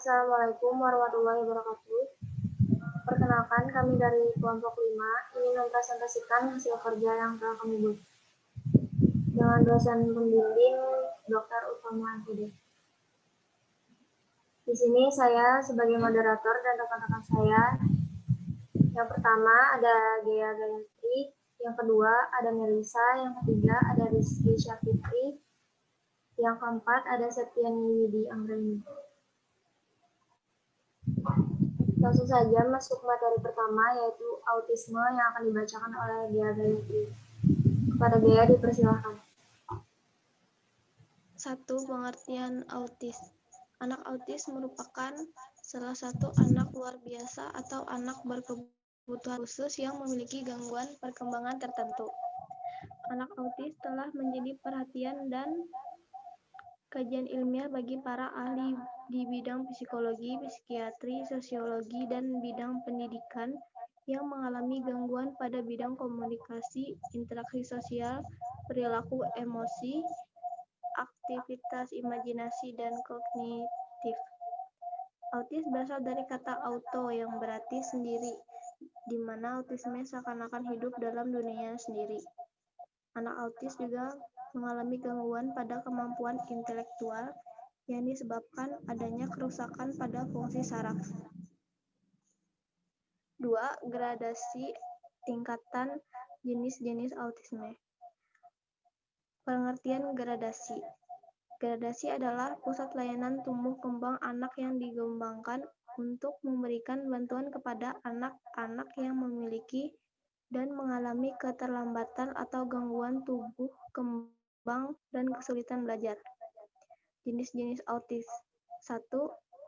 Assalamualaikum warahmatullahi wabarakatuh. Perkenalkan, kami dari kelompok 5 ingin mempresentasikan hasil kerja yang telah kami buat dengan dosen pembimbing Dr. Utama MPD. Di sini saya sebagai moderator dan rekan-rekan saya. Yang pertama ada Gea Gayatri, yang kedua ada Melisa, yang ketiga ada Rizky Syafitri, yang keempat ada Septiani Widi Anggreni. Langsung saja masuk materi pertama, yaitu autisme yang akan dibacakan oleh Gea Gayatri. Kepada Gea dipersilahkan. 1. Pengertian autis. Anak autis merupakan salah satu anak luar biasa atau anak berkebutuhan khusus yang memiliki gangguan perkembangan tertentu. Anak autis telah menjadi perhatian dan kajian ilmiah bagi para ahli di bidang psikologi, psikiatri, sosiologi, dan bidang pendidikan yang mengalami gangguan pada bidang komunikasi, interaksi sosial, perilaku emosi, aktivitas imajinasi, dan kognitif. Autis berasal dari kata auto yang berarti sendiri, di mana autisme seakan-akan hidup dalam dunianya sendiri. Anak autis juga mengalami gangguan pada kemampuan intelektual yang disebabkan adanya kerusakan pada fungsi saraf. 2. Gradasi tingkatan jenis-jenis autisme. Pengertian gradasi. Gradasi adalah pusat layanan tumbuh kembang anak yang dikembangkan untuk memberikan bantuan kepada anak-anak yang memiliki dan mengalami keterlambatan atau gangguan tumbuh kembang dan kesulitan belajar. Jenis-jenis autis. 1.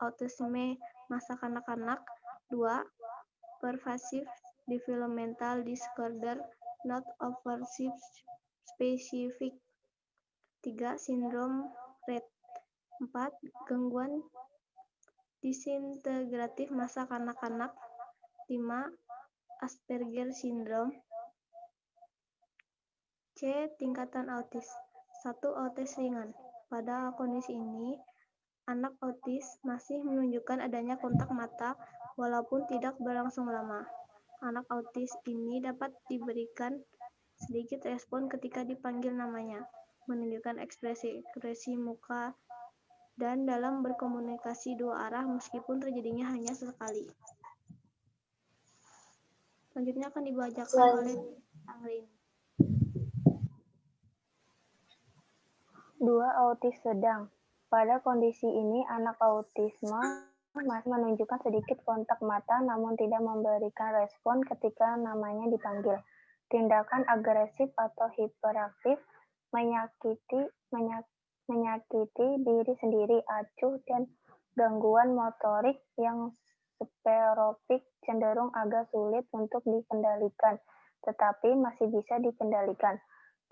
Autisme masa kanak-kanak. 2. Pervasive developmental disorder not overly specific. 3. Sindrom Rett. 4. Gangguan disintegratif masa kanak-kanak. 5. Asperger syndrome. C. Tingkatan autis. 1. Autis ringan. Pada kondisi ini, anak autis masih menunjukkan adanya kontak mata walaupun tidak berlangsung lama. Anak autis ini dapat diberikan sedikit respon ketika dipanggil namanya, menunjukkan ekspresi muka, dan dalam berkomunikasi dua arah meskipun terjadinya hanya sesekali. Selanjutnya akan dibacakan oleh Anggreni. 2. Autis sedang. Pada kondisi ini, anak autisme masih menunjukkan sedikit kontak mata namun tidak memberikan respon ketika namanya dipanggil. Tindakan agresif atau hiperaktif, menyakiti diri sendiri, acuh, dan gangguan motorik yang sporadis cenderung agak sulit untuk dikendalikan, tetapi masih bisa dikendalikan.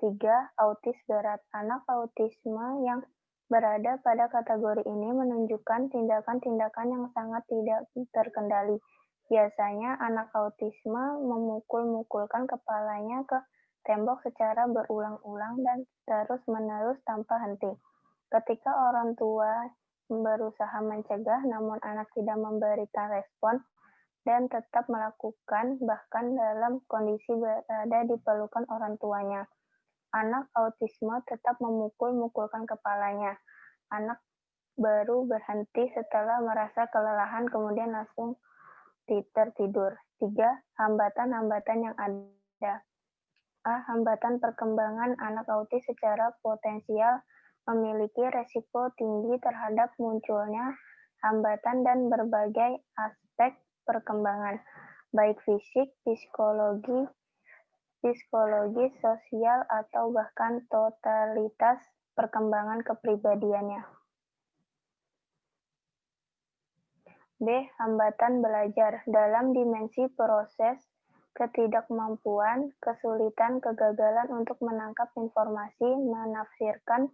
3. Autis berat. Anak autisme yang berada pada kategori ini menunjukkan tindakan-tindakan yang sangat tidak terkendali. Biasanya anak autisme memukul-mukulkan kepalanya ke tembok secara berulang-ulang dan terus-menerus tanpa henti. Ketika orang tua berusaha mencegah namun anak tidak memberikan respon dan tetap melakukan bahkan dalam kondisi berada di pelukan orang tuanya. Anak autisme tetap memukul-mukulkan kepalanya. Anak baru berhenti setelah merasa kelelahan kemudian langsung tertidur. 3. Hambatan-hambatan yang ada. A. Hambatan perkembangan anak autis secara potensial memiliki resiko tinggi terhadap munculnya hambatan dan berbagai aspek perkembangan, baik fisik, psikologis, sosial, atau bahkan totalitas perkembangan kepribadiannya. B. Hambatan belajar dalam dimensi proses ketidakmampuan, kesulitan, kegagalan untuk menangkap informasi, menafsirkan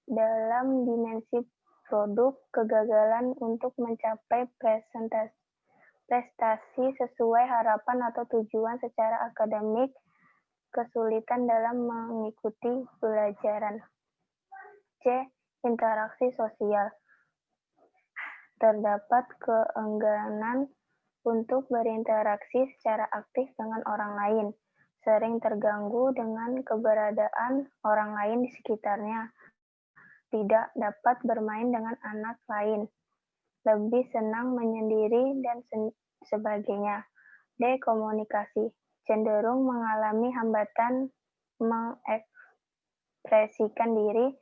dalam dimensi produk, kegagalan untuk mencapai prestasi sesuai harapan atau tujuan secara akademik, kesulitan dalam mengikuti pelajaran. C. Interaksi sosial. terdapat keengganan untuk berinteraksi secara aktif dengan orang lain, sering terganggu dengan keberadaan orang lain di sekitarnya, tidak dapat bermain dengan anak lain, lebih senang menyendiri, dan sebagainya. D. Komunikasi. Cenderung mengalami hambatan mengekspresikan diri,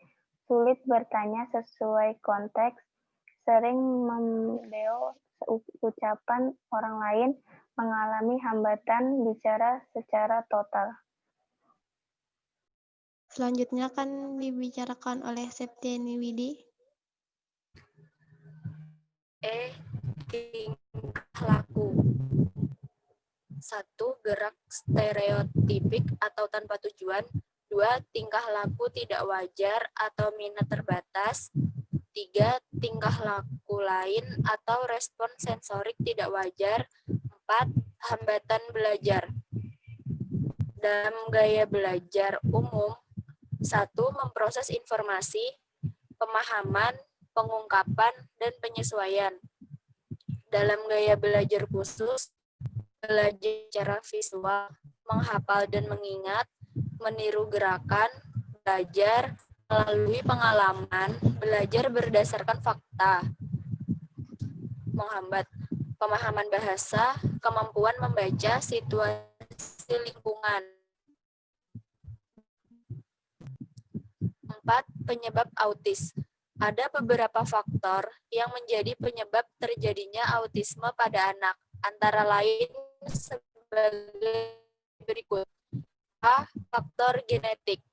sulit bertanya sesuai konteks, sering membeo ucapan orang lain, mengalami hambatan bicara secara total. Selanjutnya akan dibicarakan oleh Septiani Widi. Tingkah laku. 1. Gerak stereotipik atau tanpa tujuan. 2. Tingkah laku tidak wajar atau minat terbatas. 3. Tingkah laku lain atau respon sensorik tidak wajar. 4. Hambatan belajar. Dalam gaya belajar umum, 1. Memproses informasi, pemahaman, pengungkapan, dan penyesuaian. Dalam gaya belajar khusus, belajar secara visual, menghafal dan mengingat, meniru gerakan, belajar melalui pengalaman, belajar berdasarkan fakta, menghambat pemahaman bahasa, kemampuan membaca situasi lingkungan. 4. Penyebab autis. Ada beberapa faktor yang menjadi penyebab terjadinya autisme pada anak, antara lain sebagai berikut. A. Faktor genetik.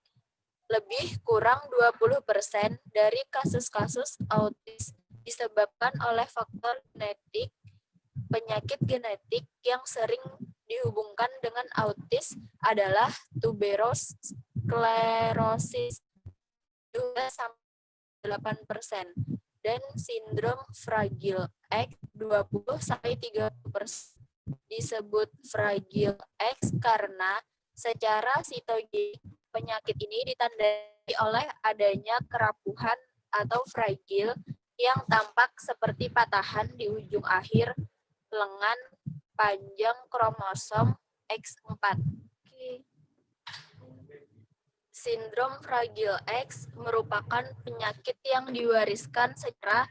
Lebih kurang 20% dari kasus-kasus autis disebabkan oleh faktor genetik. Penyakit genetik yang sering dihubungkan dengan autis adalah tuberous sclerosis 2-8% dan sindrom Fragile X 20-30%. Disebut Fragile X karena secara sitogenik penyakit ini ditandai oleh adanya kerapuhan atau fragile yang tampak seperti patahan di ujung akhir lengan panjang kromosom X4. Sindrom Fragile X merupakan penyakit yang diwariskan secara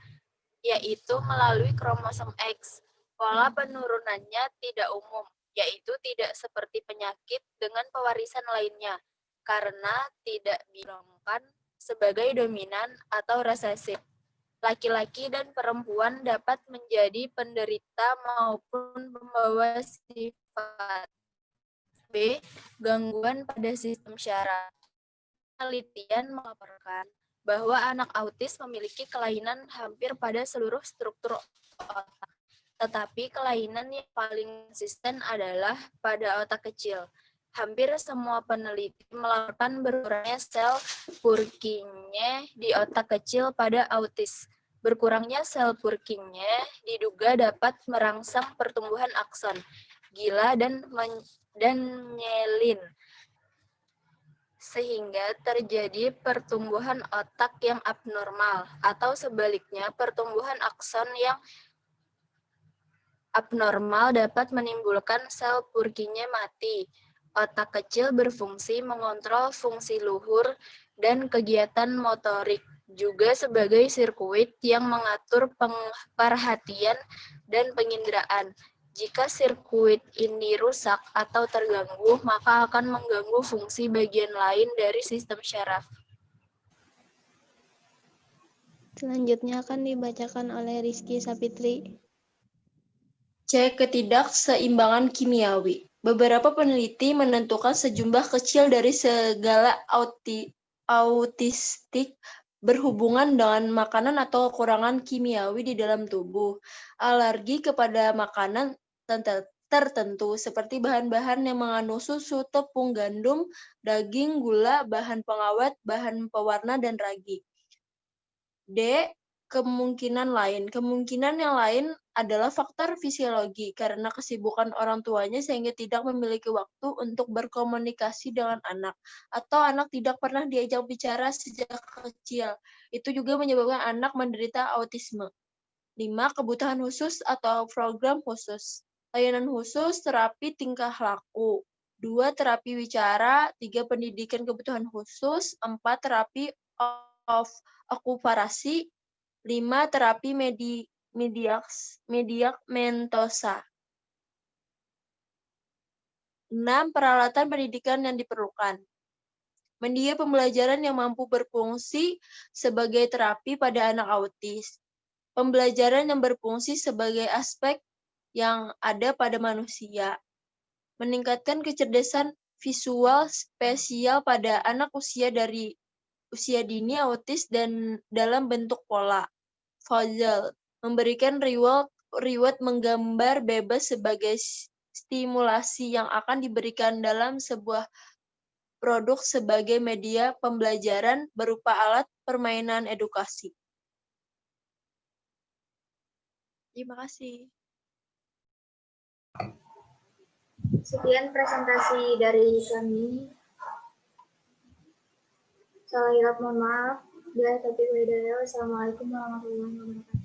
yaitu melalui kromosom X. Pola penurunannya tidak umum, yaitu tidak seperti penyakit dengan pewarisan lainnya, karena tidak digolongkan sebagai dominan atau resesif. Laki-laki dan perempuan dapat menjadi penderita maupun pembawa sifat. B. Gangguan pada sistem syaraf. Penelitian melaporkan bahwa anak autis memiliki kelainan hampir pada seluruh struktur otak. Tetapi kelainan yang paling konsisten adalah pada otak kecil. Hampir semua peneliti melaporkan berkurangnya sel Purkinje di otak kecil pada autis. Berkurangnya sel Purkinje diduga dapat merangsang pertumbuhan akson, gila, dan myelin, sehingga terjadi pertumbuhan otak yang abnormal, atau sebaliknya pertumbuhan akson yang abnormal dapat menimbulkan sel Purkinje mati. Otak kecil berfungsi mengontrol fungsi luhur dan kegiatan motorik, juga sebagai sirkuit yang mengatur perhatian dan penginderaan. Jika sirkuit ini rusak atau terganggu, maka akan mengganggu fungsi bagian lain dari sistem syaraf. Selanjutnya akan dibacakan oleh Rizky Sapitri. C. Ketidakseimbangan kimiawi. Beberapa peneliti menentukan sejumlah kecil dari segala autistik berhubungan dengan makanan atau kekurangan kimiawi di dalam tubuh. Alergi kepada makanan tertentu seperti bahan-bahan yang mengandung susu, tepung, gandum, daging, gula, bahan pengawet, bahan pewarna, dan ragi. D. Kemungkinan lain. Kemungkinan yang lain adalah faktor fisiologi karena kesibukan orang tuanya sehingga tidak memiliki waktu untuk berkomunikasi dengan anak, atau anak tidak pernah diajak bicara sejak kecil. Itu juga menyebabkan anak menderita autisme. 5. Kebutuhan khusus atau program khusus. Layanan khusus, terapi tingkah laku. 2. Terapi wicara. 3. Pendidikan kebutuhan khusus. 4. Terapi of okuparasi. 5. Terapi mediakmentosa. 6. Peralatan pendidikan yang diperlukan. Media pembelajaran yang mampu berfungsi sebagai terapi pada anak autis. Pembelajaran yang berfungsi sebagai aspek yang ada pada manusia. Meningkatkan kecerdasan visual spesial pada anak usia dini autis dan dalam bentuk pola. Puzzle. Memberikan reward menggambar bebas sebagai stimulasi yang akan diberikan dalam sebuah produk sebagai media pembelajaran berupa alat permainan edukasi. Terima kasih. Sekian presentasi dari kami. Salah hilap mohon maaf. Bila taufiq wa hidayah. Wassalamualaikum warahmatullahi wabarakatuh.